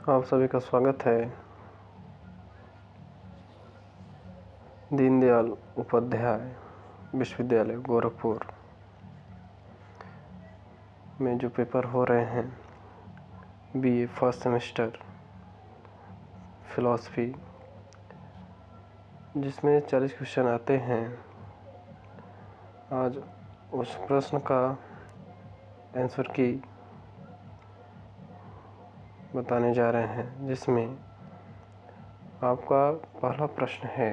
आप सभी का स्वागत है दीनदयाल उपाध्याय विश्वविद्यालय गोरखपुर में जो पेपर हो रहे हैं बीए फर्स्ट सेमेस्टर फिलॉसफी, जिसमें 40 क्वेश्चन आते हैं। आज उस प्रश्न का आंसर की बताने जा रहे हैं, जिसमें आपका पहला प्रश्न है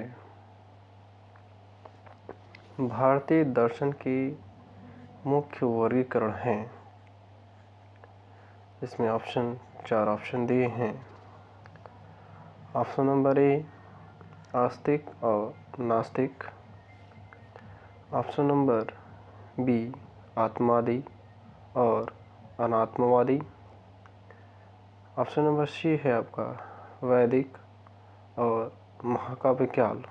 भारतीय दर्शन की मुख्य वर्गीकरण है। इसमें चार ऑप्शन दिए हैं। ऑप्शन नंबर ए आस्तिक और नास्तिक, ऑप्शन नंबर बी आत्मवादी और अनात्मवादी, ऑप्शन नंबर सी है आपका वैदिक और महाकाव्य काल,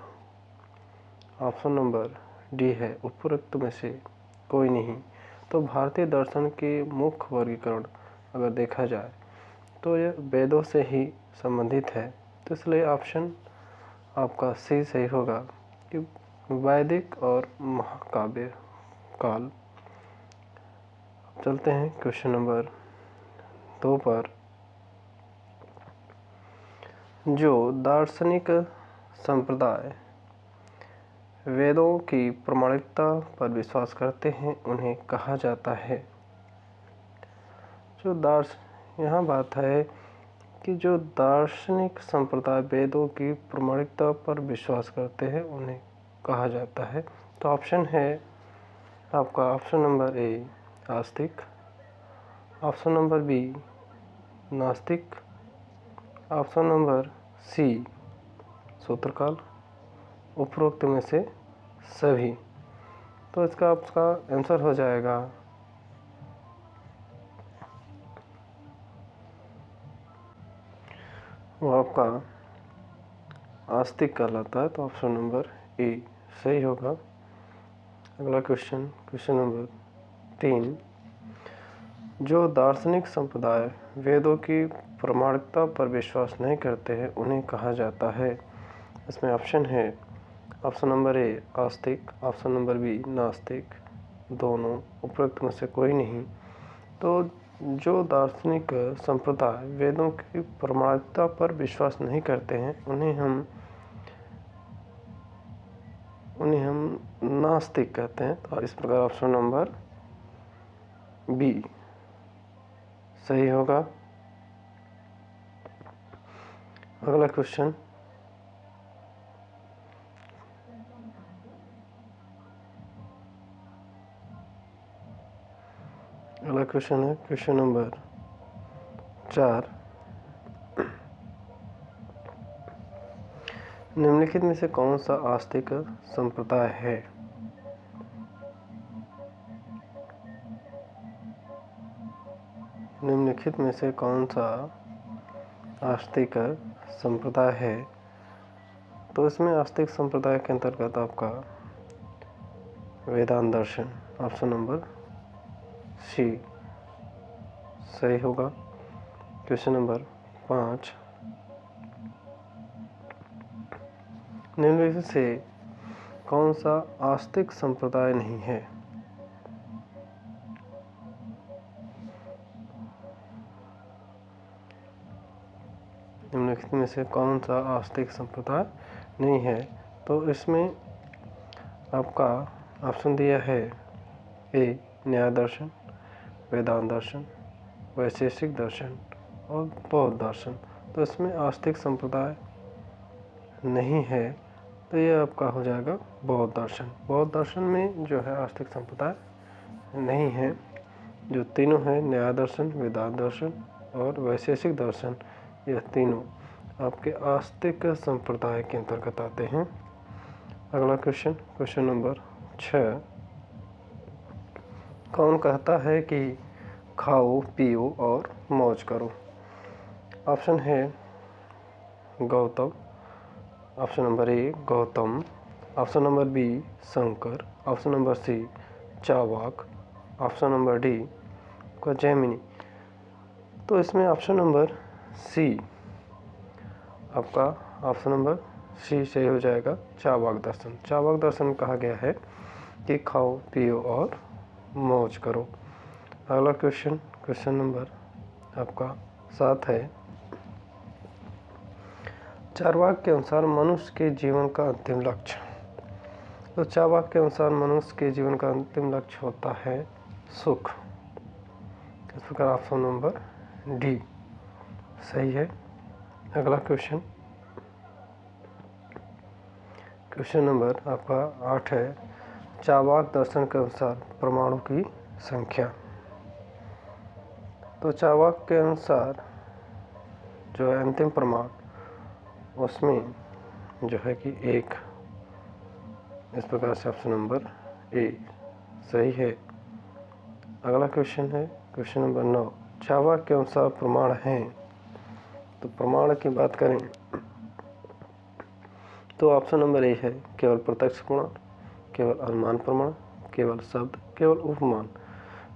ऑप्शन नंबर डी है उपरोक्त में से कोई नहीं। तो भारतीय दर्शन के मुख्य वर्गीकरण अगर देखा जाए तो यह वेदों से ही संबंधित है, तो इसलिए ऑप्शन आपका सी सही होगा कि वैदिक और महाकाव्य काल। चलते हैं क्वेश्चन नंबर 2 पर। जो दार्शनिक संप्रदाय वेदों की प्रामाणिकता पर विश्वास करते हैं उन्हें कहा जाता है। यहाँ बात है कि जो दार्शनिक संप्रदाय वेदों की प्रामाणिकता पर विश्वास करते हैं उन्हें कहा जाता है। तो ऑप्शन है आपका ऑप्शन नंबर ए आस्तिक, ऑप्शन नंबर बी नास्तिक, ऑप्शन नंबर सी सूत्रकाल, उपरोक्त में से सभी। तो इसका आपका आंसर हो जाएगा वो आपका आस्तिक कहलाता है। तो ऑप्शन नंबर ए सही होगा। अगला क्वेश्चन नंबर 3। जो दार्शनिक संप्रदाय वेदों की प्रामाणिकता पर विश्वास नहीं करते हैं उन्हें कहा जाता है। इसमें ऑप्शन है ऑप्शन नंबर ए आस्तिक, ऑप्शन नंबर बी नास्तिक, दोनों, उपरोक्त में से कोई नहीं। तो जो दार्शनिक संप्रदाय वेदों की प्रामाणिकता पर विश्वास नहीं करते हैं उन्हें हम नास्तिक कहते हैं। तो इस प्रकार ऑप्शन नंबर बी सही होगा। अगला क्वेश्चन है क्वेश्चन नंबर 4। निम्नलिखित में से कौन सा आस्तिक संप्रदाय है? निम्नलिखित में से कौन सा आस्तिक संप्रदाय है? तो इसमें आस्तिक संप्रदाय के अंतर्गत आपका वेदांत दर्शन, ऑप्शन नंबर सी सही होगा। Question number 5। निम्नलिखित से कौन सा आस्तिक संप्रदाय नहीं है? निम्नलिखित में से कौन सा आस्तिक संप्रदाय नहीं है? तो इसमें आपका ऑप्शन दिया है ए न्याय दर्शन, वेदांत दर्शन, वैशेषिक दर्शन और बौद्ध दर्शन। तो इसमें आस्तिक संप्रदाय नहीं है, तो यह आपका हो जाएगा बौद्ध दर्शन। बौद्ध दर्शन में जो है आस्तिक संप्रदाय नहीं है। जो तीनों है न्याय दर्शन, वेदांत दर्शन और वैशेषिक दर्शन, यह तीनों आपके आस्तिक संप्रदाय के अंतर्गत आते हैं। अगला क्वेश्चन नंबर 6। कौन कहता है कि खाओ पियो और मौज करो? ऑप्शन है Gautam, option number A Gautam, option number B Shankar, option number C Charvak, option number D Jaimini. तो इसमें ऑप्शन नंबर सी, आपका ऑप्शन नंबर सी सही हो जाएगा। चावाक दर्शन, चावाक दर्शन कहा गया है कि खाओ पियो और मौज करो। अगला क्वेश्चन, क्वेश्चन नंबर आपका 7 है, चार्वाक के अनुसार मनुष्य के जीवन का अंतिम लक्ष्य। तो चार्वाक के अनुसार मनुष्य के जीवन का अंतिम लक्ष्य होता है सुख। इस प्रकार ऑप्शन नंबर डी सही है। अगला क्वेश्चन, क्वेश्चन नंबर आपका 8 है, चार्वाक दर्शन के अनुसार परमाणु की संख्या। तो चार्वाक के अनुसार जो है अंतिम प्रमाण, उसमें जो है कि 1, इस प्रकार से ऑप्शन नंबर ए सही है। अगला क्वेश्चन है क्वेश्चन नंबर 9, चार्वाक के अनुसार प्रमाण हैं। तो प्रमाण की बात करें तो ऑप्शन नंबर ए है केवल प्रत्यक्ष प्रमाण, केवल अनुमान प्रमाण, केवल शब्द, केवल उपमान।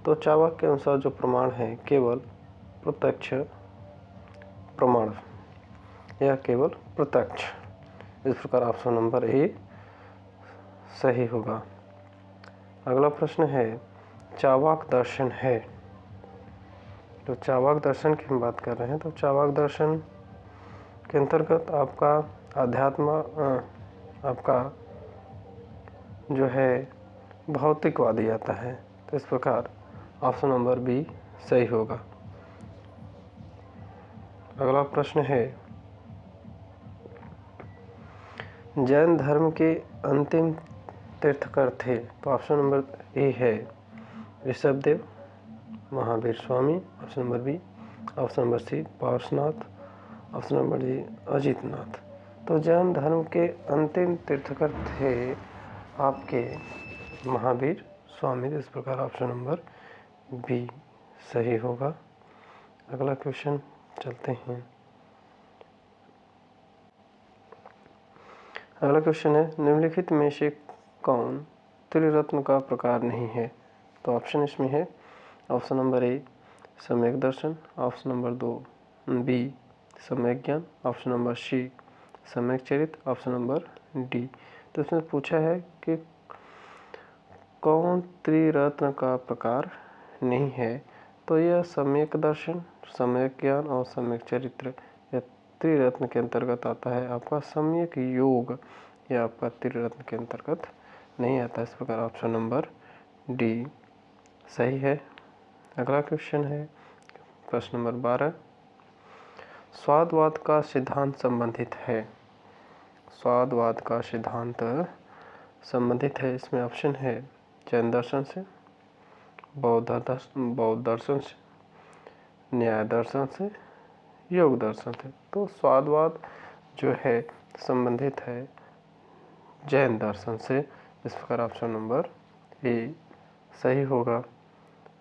तो चार्वाक के अनुसार जो प्रमाण है केवल प्रत्यक्ष प्रमाण या केवल प्रत्यक्ष। इस प्रकार ऑप्शन नंबर ए सही होगा। अगला प्रश्न है, चार्वाक दर्शन है। तो चार्वाक दर्शन की हम बात कर रहे हैं, तो चार्वाक दर्शन के अंतर्गत आपका अध्यात्म आपका जो है भौतिकवादी आता है। तो इस प्रकार ऑप्शन नंबर बी सही होगा। अगला प्रश्न है, जैन धर्म के अंतिम तीर्थकर थे। तो ऑप्शन नंबर ए है Rishabhdev, Mahavir Swami, option number B, option number C Parshvanath, option number D Ajitnath. तो जैन धर्म के अंतिम तीर्थकर थे आपके महावीर स्वामी। इस प्रकार ऑप्शन नंबर बी सही होगा। अगला क्वेश्चन चलते हैं। अगला क्वेश्चन है, निम्नलिखित में से कौन त्रिरत्न का प्रकार नहीं है। तो ऑप्शन इसमें है ऑप्शन नंबर ए सम्यक दर्शन, ऑप्शन नंबर 2 बी सम्यक ज्ञान, ऑप्शन नंबर सी सम्यक चरित्र, ऑप्शन नंबर डी। तो इसमें पूछा है कि कौन त्रिरत्न का प्रकार नहीं है। तो यह सम्यक दर्शन, सम्यक ज्ञान और सम्यक चरित्र यह त्रिरत्न के अंतर्गत आता है। आपका सम्यक योग यह आपका त्रिरत्न के अंतर्गत नहीं आता। इस प्रकार ऑप्शन नंबर डी सही है। अगला क्वेश्चन है प्रश्न नंबर 12, स्वादवाद का सिद्धांत संबंधित है। स्वादवाद का सिद्धांत संबंधित है, इसमें ऑप्शन है जैन दर्शन से, बौद्ध दर्शन से, न्याय दर्शन से, योग दर्शन से। तो स्वादवाद जो है संबंधित है जैन दर्शन से। इस प्रकार ऑप्शन नंबर ए सही होगा।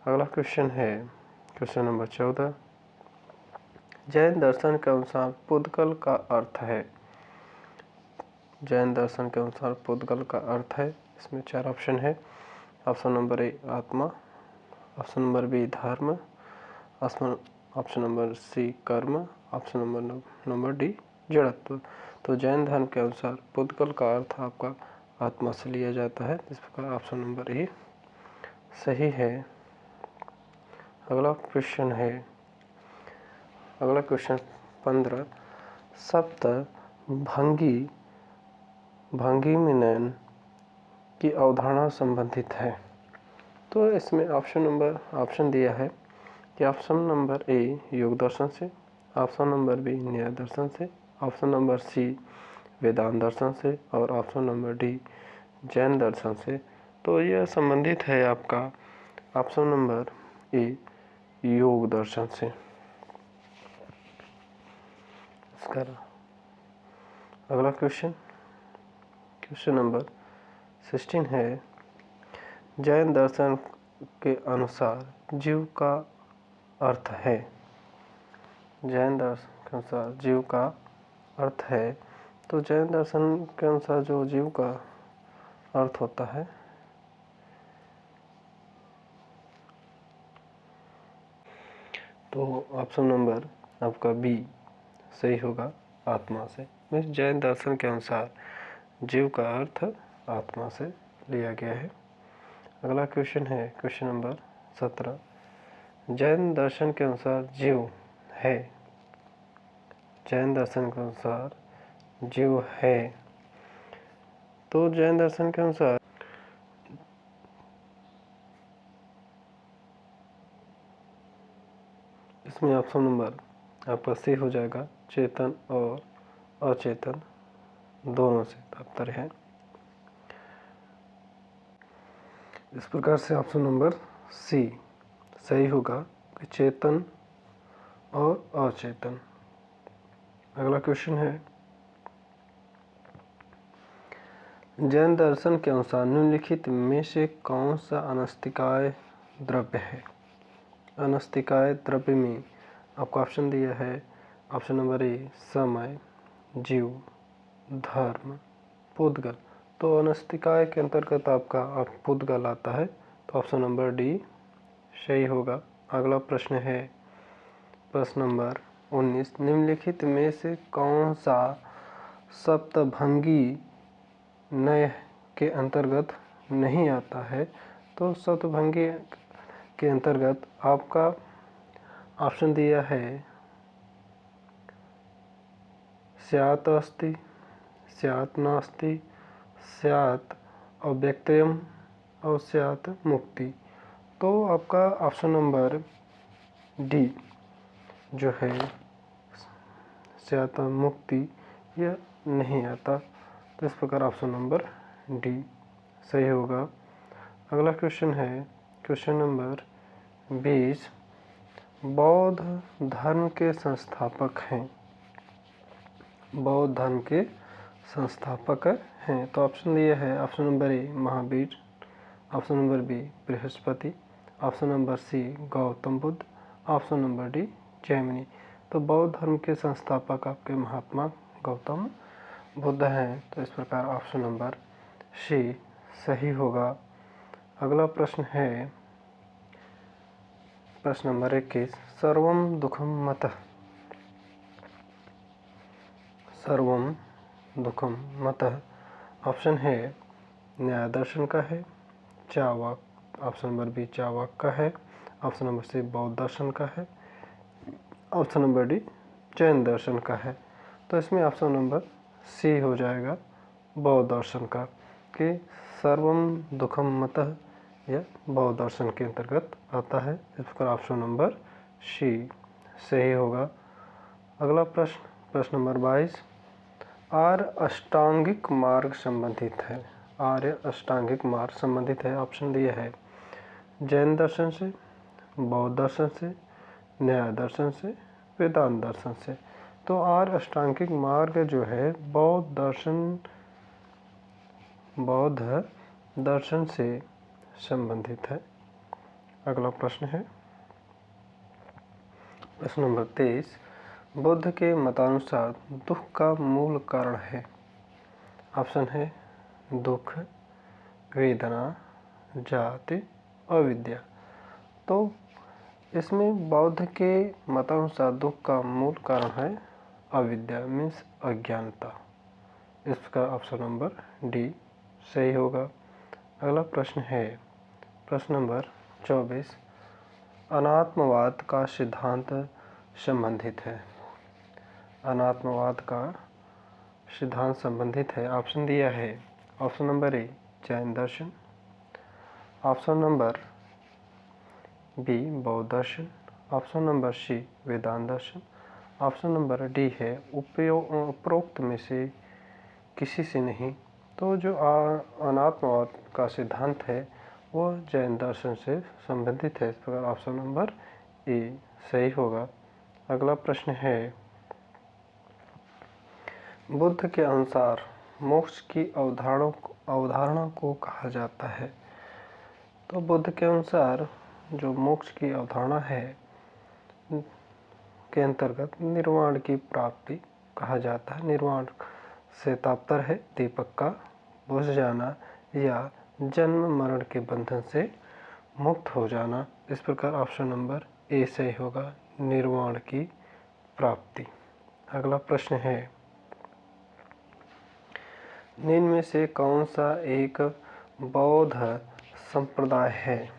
अगला क्वेश्चन है क्वेश्चन नंबर 14, जैन दर्शन के अनुसार पुद्गल का अर्थ है। जैन दर्शन के अनुसार पुद्गल का अर्थ है, इसमें 4 ऑप्शन है। ऑप्शन नंबर ए आत्मा, ऑप्शन नंबर बी धर्म, ऑप्शन नंबर सी कर्म, ऑप्शन नंबर डी जड़त्व। तो जैन धर्म के अनुसार पुद्गल का अर्थ आपका आत्मा से लिया जाता है। इस प्रकार ऑप्शन नंबर ए सही है। अगला क्वेश्चन है अगला क्वेश्चन 15, सप्त भंगी मिनन की अवधारणा संबंधित है। तो इसमें ऑप्शन दिया है कि ऑप्शन नंबर ए योग दर्शन से, ऑप्शन नंबर बी न्याय दर्शन से, ऑप्शन नंबर सी वेदांत दर्शन से और ऑप्शन नंबर डी जैन दर्शन से। तो यह संबंधित है आपका ऑप्शन नंबर ए योग दर्शन से। इसका अगला क्वेश्चन नंबर 16 है, जैन दर्शन के अनुसार जीव का अर्थ है। जैन दर्शन के अनुसार जीव का अर्थ है। तो जैन दर्शन के अनुसार जो जीव का अर्थ होता है तो ऑप्शन नंबर आपका बी सही होगा आत्मा से। इस जैन दर्शन के अनुसार जीव का अर्थ आत्मा से लिया गया है। अगला क्वेश्चन है क्वेश्चन नंबर 17। जैन दर्शन के अनुसार जीव है, जैन दर्शन के अनुसार जीव है, तो जैन दर्शन के अनुसार इसमें ऑप्शन नंबर आपका सी हो जाएगा, चेतन और अचेतन दोनों से तात्पर्य है। इस प्रकार से ऑप्शन नंबर सी सही होगा कि चेतन और अचेतन। अगला क्वेश्चन है, जैन दर्शन के अनुसार निम्नलिखित में से कौन सा अनस्तिकाय द्रव्य है? अनस्तिकाय द्रव्य में आपको ऑप्शन दिया है, ऑप्शन नंबर ए समय, जीव, धर्म, पुद्गल। तो अनस्तिकाय के अंतर्गत आपका पुद्गल आता है, तो ऑप्शन नंबर डी सही होगा। अगला प्रश्न है प्रश्न नंबर 19। निम्नलिखित में से कौन सा सप्तभंगी नय के अंतर्गत नहीं आता है? तो सप्तभंगी के अंतर्गत आपका ऑप्शन दिया है, स्यात् अस्ति, स्यात् नास्ति, स्यात् अव्यक्तयम् और स्यात् मुक्ति। तो आपका ऑप्शन नंबर डी जो है स्यात् मुक्ति यह नहीं आता, तो इस प्रकार ऑप्शन नंबर डी सही होगा। अगला क्वेश्चन है क्वेश्चन नंबर 20। बौद्ध धर्म के संस्थापक हैं, बौद्ध धर्म के संस्थापक हैं, तो ऑप्शन दिया है, option number A Mahavir, option number B Brihaspati, option number C Gautam Buddha, option number D Jaimini. तो बौद्ध धर्म के संस्थापक आपके महात्मा गौतम बुद्ध हैं, तो इस प्रकार ऑप्शन नंबर सी सही होगा। अगला प्रश्न है प्रश्न नंबर 21। सर्वम दुखम मतः, सर्वम दुखम मतः ऑप्शन है न्याय दर्शन का है, चावाक, ऑप्शन नंबर बी चावाक का है, ऑप्शन नंबर सी बौद्ध दर्शन का है, ऑप्शन नंबर डी जैन दर्शन का है। तो इसमें ऑप्शन नंबर सी हो जाएगा बौद्ध दर्शन का, कि सर्वम दुखम मतः यह बौद्ध दर्शन के अंतर्गत आता है। इस प्रकार ऑप्शन नंबर सी सही होगा। अगला प्रश्न प्रश्न नंबर 22। आर्य अष्टांगिक मार्ग संबंधित है, आर्य अष्टांगिक मार्ग संबंधित है। ऑप्शन दिया है जैन दर्शन से, बौद्ध दर्शन से, न्याय दर्शन से, वेदांत दर्शन से। तो आर्य अष्टांगिक मार्ग जो है बौद्ध दर्शन से संबंधित है। अगला प्रश्न है प्रश्न नंबर 23। बुद्ध के मतानुसार दुख का मूल कारण है। ऑप्शन है दुख, वेदना, जाति, अविद्या। तो इसमें बौद्ध के मतानुसार दुख का मूल कारण है अविद्या, मीन्स अज्ञानता। इसका ऑप्शन नंबर डी सही होगा। अगला प्रश्न है प्रश्न नंबर 24। अनात्मवाद का सिद्धांत संबंधित है, अनात्मवाद का सिद्धांत संबंधित है। ऑप्शन दिया है, ऑप्शन नंबर ए जैन दर्शन, ऑप्शन नंबर बी बौद्ध दर्शन, ऑप्शन नंबर सी वेदांत दर्शन, ऑप्शन नंबर डी है उपरोक्त में से किसी से नहीं। तो जो अनात्मवाद का सिद्धांत है वो जैन दर्शन से संबंधित है। इस प्रकार ऑप्शन नंबर ए सही होगा। अगला प्रश्न है बुद्ध के अनुसार मोक्ष की अवधारणा को कहा जाता है। तो बुद्ध के अनुसार जो मोक्ष की अवधारणा है के अंतर्गत निर्वाण की प्राप्ति कहा जाता है। निर्वाण से तात्पर्य है दीपक का बुझ जाना या जन्म मरण के बंधन से मुक्त हो जाना। इस प्रकार ऑप्शन नंबर ए सही होगा, निर्वाण की प्राप्ति। अगला प्रश्न है, निम्न में से कौन सा एक बौद्ध संप्रदाय है?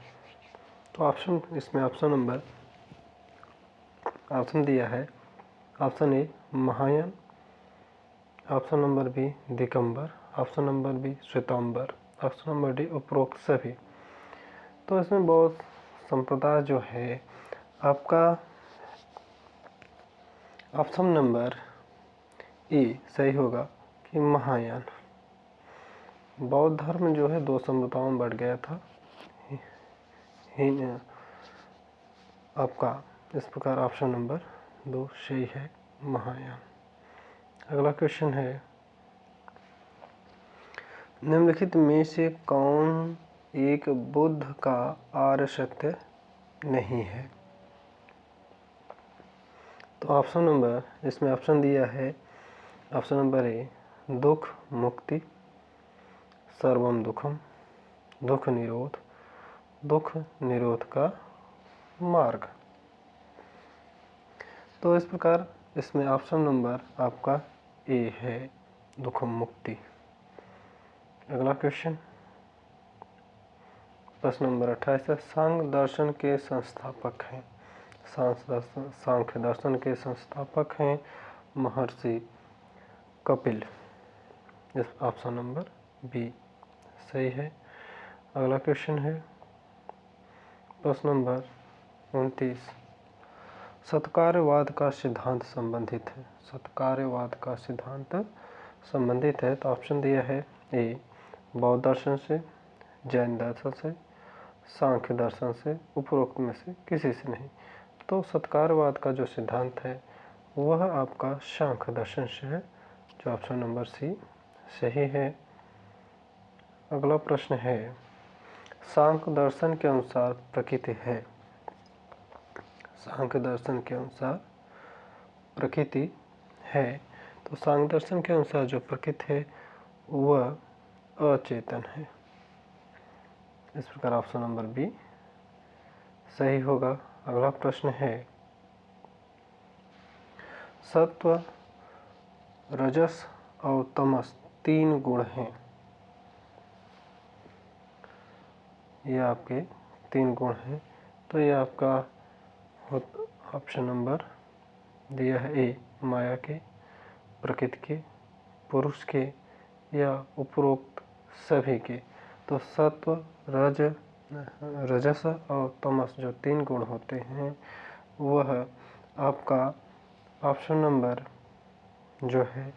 तो इसमें ऑप्शन दिया है। Option A Mahayana, option number B Digambar, option number B Shwetambar, option number D उपरोक्त सभी। तो इसमें बौद्ध संप्रदाय जो है आपका ऑप्शन नंबर ए सही होगा कि महायान। बौद्ध धर्म जो है 2 संप्रदायों में बढ़ गया था। आपका इस प्रकार ऑप्शन नंबर 2 सही है, महायान। अगला क्वेश्चन है, निम्नलिखित में से कौन एक बुद्ध का आर्य सत्य नहीं है? तो इसमें ऑप्शन दिया है। ऑप्शन नंबर ए दुख मुक्ति, सर्वम दुखम, दुख निरोध का मार्ग। तो इस प्रकार इसमें ऑप्शन नंबर आपका ए है, दुखम मुक्ति। अगला क्वेश्चन, प्रश्न नंबर 28 है, सांख्य दर्शन के संस्थापक हैं। सांख्य दर्शन के संस्थापक हैं महर्षि कपिल। इस ऑप्शन नंबर बी सही है। अगला क्वेश्चन है, प्रश्न नंबर 29, सत्कार्यवाद का सिद्धांत संबंधित है। सत्कार्यवाद का सिद्धांत संबंधित है। तो ऑप्शन दिया है ए बौद्ध दर्शन से, जैन दर्शन से, सांख्य दर्शन से, उपरोक्त में से किसी से नहीं। तो सत्कारवाद का जो सिद्धांत है वह आपका सांख्य दर्शन से है, जो ऑप्शन नंबर सी सही है। अगला प्रश्न है, सांख्य दर्शन के अनुसार प्रकृति है। सांख्य दर्शन के अनुसार प्रकृति है। तो सांख्य दर्शन के अनुसार जो प्रकृति है वह अचेतन है। इस प्रकार ऑप्शन नंबर बी सही होगा। अगला प्रश्न है, सत्व, रजस और तमस 3 गुण हैं। ये आपके 3 गुण हैं। तो ये आपका ऑप्शन नंबर दिया है ए माया के, प्रकृति के, पुरुष के या उपरोक्त सभी के। तो सत्व, रजस और तमस जो 3 गुण होते हैं वह आपका ऑप्शन नंबर जो है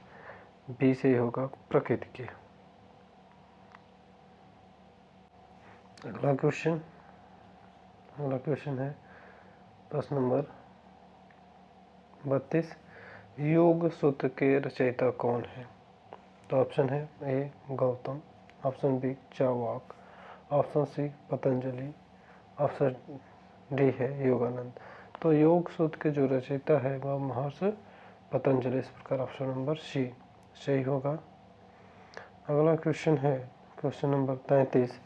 बी से होगा, प्रकृति के। अगला क्वेश्चन है प्रश्न नंबर 32, योग सूत्र के रचयिता कौन है? तो ऑप्शन है A Gautam, option B Charvak, option C Patanjali, option D है योगानंद। तो योग सूत्र के जो रचयिता है वह महर्षि पतंजलि। इस प्रकार ऑप्शन नंबर सी सही होगा। अगला क्वेश्चन है क्वेश्चन नंबर 33,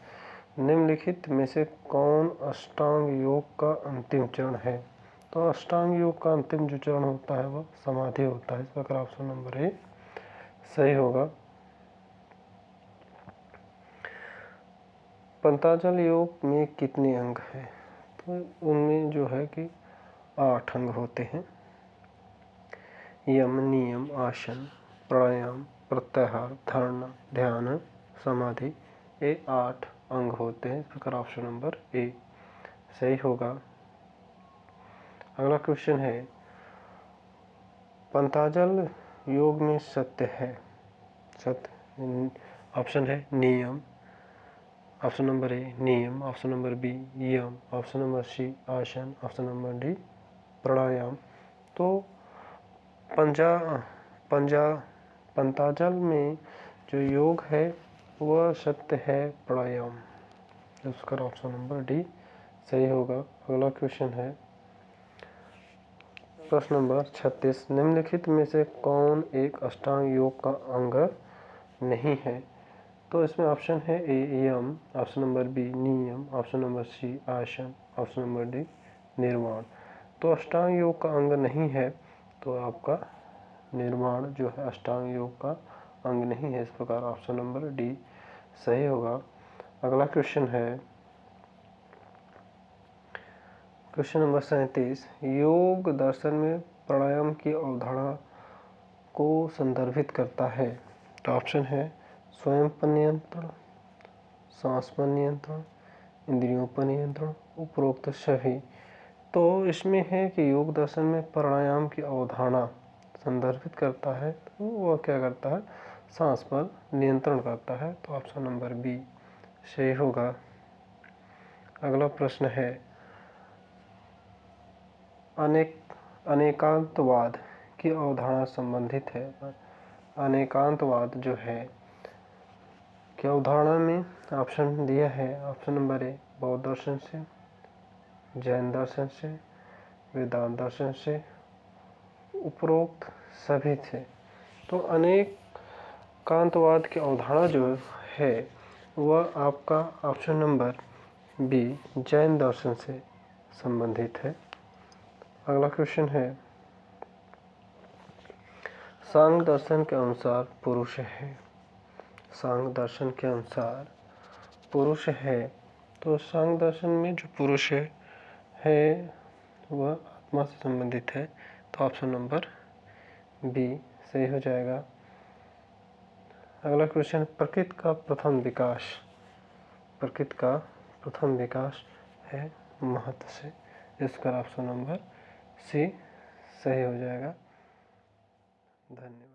निम्नलिखित में से कौन अष्टांग योग का अंतिम चरण है? तो अष्टांग योग का अंतिम जो चरण होता है वह समाधि होता है। इस प्रकार ऑप्शन नंबर ए सही होगा। पंतजल योग में कितने अंग हैं? तो उनमें जो है कि 8 अंग होते हैं। यम, नियम, आसन, प्राणायाम, प्रत्याहार, धारणा, ध्यान, समाधि, ये 8 अंग होते हैं। इस प्रकार ऑप्शन नंबर ए सही होगा। अगला क्वेश्चन है, पंतजल योग में सत्य है। सत्य ऑप्शन है नियम, ऑप्शन नंबर ए नियम, ऑप्शन नंबर बी यम, ऑप्शन नंबर सी आसन, ऑप्शन नंबर डी प्राणायाम। तो पंतजल में जो योग है वह सत्य है प्राणायाम। उसका ऑप्शन नंबर डी सही होगा। अगला क्वेश्चन है प्रश्न नंबर 36, निम्नलिखित में से कौन एक अष्टांग योग का अंग नहीं है? तो इसमें ऑप्शन है ए यम, ऑप्शन नंबर बी नियम, ऑप्शन नंबर सी आसन, ऑप्शन नंबर डी निर्वाण। तो अष्टांग योग का अंग नहीं है। तो आपका निर्माण जो है अष्टांग योग का अंग नहीं है। इस प्रकार ऑप्शन नंबर डी सही होगा। अगला क्वेश्चन है क्वेश्चन नंबर 37। योग दर्शन में प्राणायाम की अवधारणा को संदर्भित करता है। तो ऑप्शन है स्वयं पर नियंत्रण, सांस पर नियंत्रण, इंद्रियों पर नियंत्रण, उपरोक्त सभी। तो इसमें है कि योग दर्शन में प्राणायाम की अवधारणा संदर्भित करता है, तो वह क्या करता है, सांस पर नियंत्रण करता है। तो ऑप्शन नंबर बी सही होगा। अगला प्रश्न है अनेकांतवाद की अवधारणा संबंधित है। अनेकांतवाद जो है की अवधारणा में ऑप्शन दिया है। ऑप्शन नंबर ए बौद्ध दर्शन से, जैन दर्शन से, वेदांत दर्शन से, उपरोक्त सभी थे। तो अनेकांतवाद की अवधारणा जो है वह आपका ऑप्शन नंबर बी जैन दर्शन से संबंधित है। अगला क्वेश्चन है सांग दर्शन के अनुसार पुरुष है। सांग दर्शन के अनुसार पुरुष है, तो सांग दर्शन में जो पुरुष है वह आत्मा से संबंधित है। तो ऑप्शन नंबर बी सही हो जाएगा। अगला क्वेश्चन प्रकृति का प्रथम विकास। प्रकृति का प्रथम विकास है महत्व से। इसका ऑप्शन नंबर सी सही हो जाएगा। धन्यवाद।